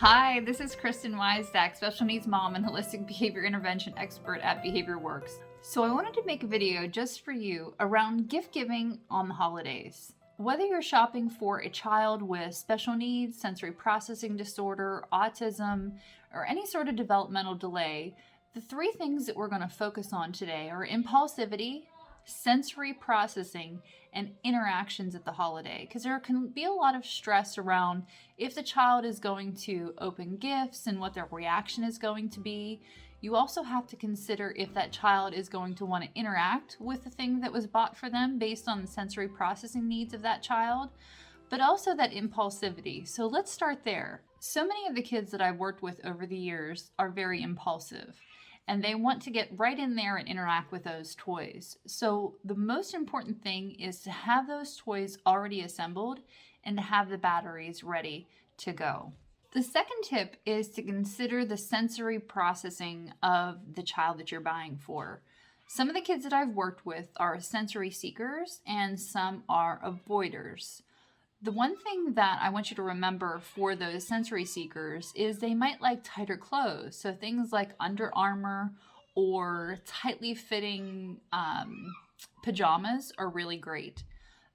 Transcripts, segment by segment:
Hi, this is Kristan Weisdack, special needs mom and holistic behavior intervention expert at BehaviorWorx. So I wanted to make a video just for you around gift giving on the holidays. Whether you're shopping for a child with special needs, sensory processing disorder, autism, or any sort of developmental delay, the three things that we're going to focus on today are impulsivity, sensory processing, and interactions at the holiday, because there can be a lot of stress around if the child is going to open gifts and what their reaction is going to be. You also have to consider if that child is going to want to interact with the thing that was bought for them based on the sensory processing needs of that child, but also that impulsivity. So let's start there. So many of the kids that I've worked with over the years are very impulsive, and they want to get right in there and interact with those toys. So the most important thing is to have those toys already assembled and to have the batteries ready to go. The second tip is to consider the sensory processing of the child that you're buying for. Some of the kids that I've worked with are sensory seekers and some are avoiders. The one thing that I want you to remember for those sensory seekers is they might like tighter clothes. So things like Under Armour or tightly fitting pajamas are really great.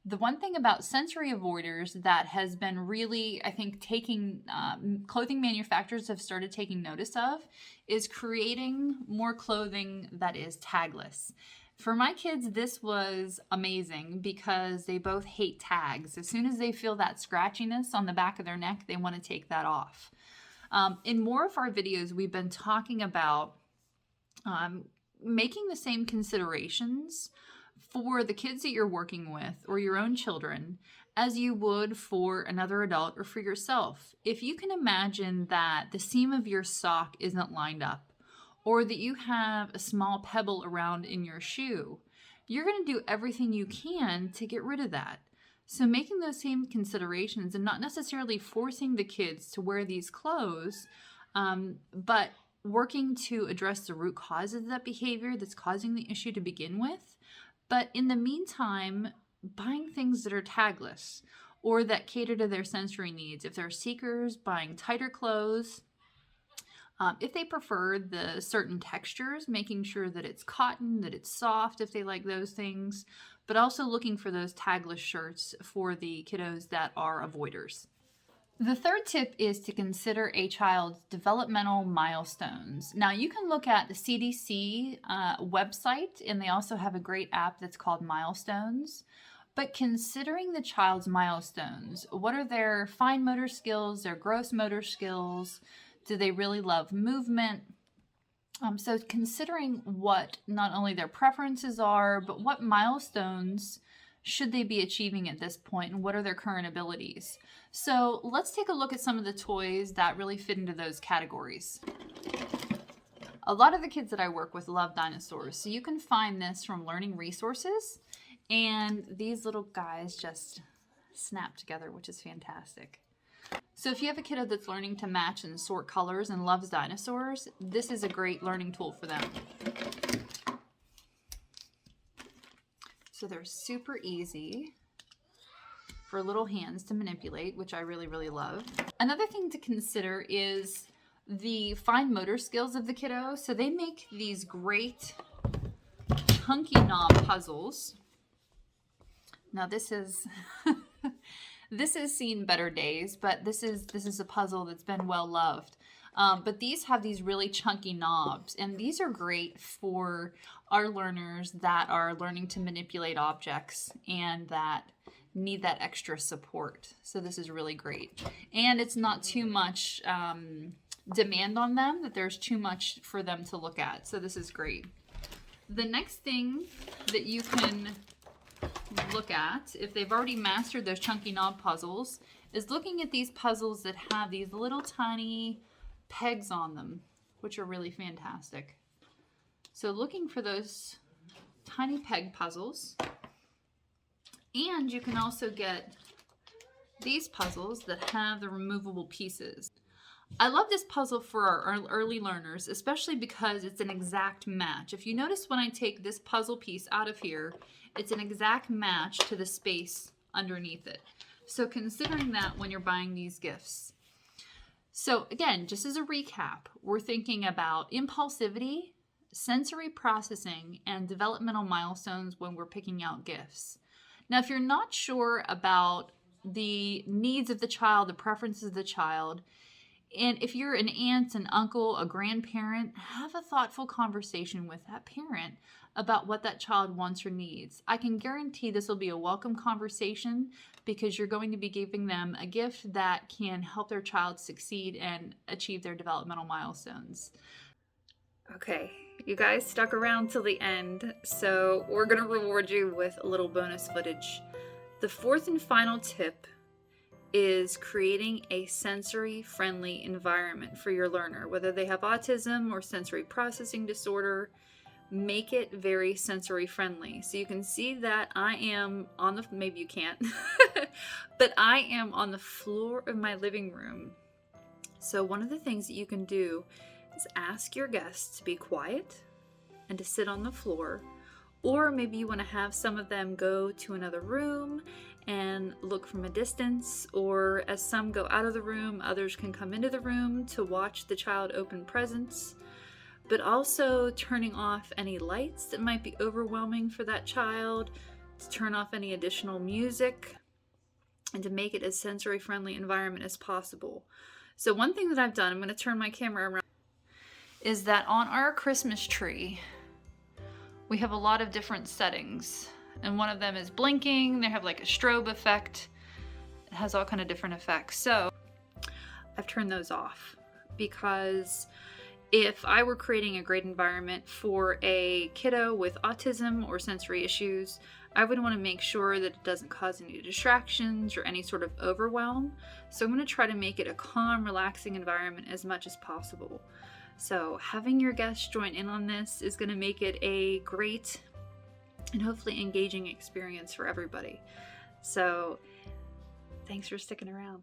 The one thing about sensory avoiders that has been really, I think, clothing manufacturers have started taking notice of is creating more clothing that is tagless. For my kids, this was amazing because they both hate tags. As soon as they feel that scratchiness on the back of their neck, they want to take that off. In more of our videos, we've been talking about making the same considerations for the kids that you're working with or your own children as you would for another adult or for yourself. If you can imagine that the seam of your sock isn't lined up, or that you have a small pebble around in your shoe, you're going to do everything you can to get rid of that. So making those same considerations and not necessarily forcing the kids to wear these clothes, but working to address the root causes of that behavior that's causing the issue to begin with. But in the meantime, buying things that are tagless or that cater to their sensory needs. If they're seekers, buying tighter clothes. If they prefer the certain textures, making sure that it's cotton, that it's soft if they like those things, but also looking for those tagless shirts for the kiddos that are avoiders. The third tip is to consider a child's developmental milestones. Now you can look at the CDC website, and they also have a great app that's called Milestones. But considering the child's milestones, what are their fine motor skills, their gross motor skills? Do they really love movement? So considering what not only their preferences are, but what milestones should they be achieving at this point, and what are their current abilities? So let's take a look at some of the toys that really fit into those categories. A lot of the kids that I work with love Dinosaurs, so you can find this from Learning Resources, and these little guys just snap together, which is fantastic. So if you have a kiddo that's learning to match and sort colors and loves dinosaurs, this is a great learning tool for them. So they're super easy for little hands to manipulate, which I really, really love. Another thing to consider is the fine motor skills of the kiddo. So they make these great chunky knob puzzles. Now this is... This has seen better days, but this is a puzzle that's been well loved. But these have these really chunky knobs, and these are great for our learners that are learning to manipulate objects and that need that extra support. So this is really great. And it's not too much demand on them, that there's too much for them to look at. So this is great. The next thing that you can look at, if they've already mastered those chunky knob puzzles, is looking at these puzzles that have these little tiny pegs on them, which are really fantastic. So looking for those tiny peg puzzles. And you can also get these puzzles that have the removable pieces. I love this puzzle for our early learners, especially because it's an exact match. If you notice when I take this puzzle piece out of here, it's an exact match to the space underneath it. So considering that when you're buying these gifts. So again, just as a recap, we're thinking about impulsivity, sensory processing, and developmental milestones when we're picking out gifts. Now, if you're not sure about the needs of the child, the preferences of the child, and if you're an aunt, an uncle, a grandparent, have a thoughtful conversation with that parent about what that child wants or needs. I can guarantee this will be a welcome conversation because you're going to be giving them a gift that can help their child succeed and achieve their developmental milestones. Okay, you guys stuck around till the end, so we're going to reward you with a little bonus footage. The fourth and final tip is creating a sensory-friendly environment for your learner. Whether they have autism or sensory processing disorder, make it very sensory-friendly. So you can see that I am on the, maybe you can't, but I am on the floor of my living room. So one of the things that you can do is ask your guests to be quiet and to sit on the floor, or maybe you want to have some of them go to another room and look from a distance, or as some go out of the room, others can come into the room to watch the child open presents, but also turning off any lights that might be overwhelming for that child, to turn off any additional music, and to make it as sensory-friendly environment as possible. So one thing that I've done, I'm going to turn my camera around, is that on our Christmas tree, we have a lot of different settings. And one of them is blinking. They have like a strobe effect. It has all kind of different effects. So I've turned those off because if I were creating a great environment for a kiddo with autism or sensory issues, I would want to make sure that it doesn't cause any distractions or any sort of overwhelm. So I'm going to try to make it a calm, relaxing environment as much as possible. So having your guests join in on this is going to make it a great and hopefully engaging experience for everybody. So thanks for sticking around.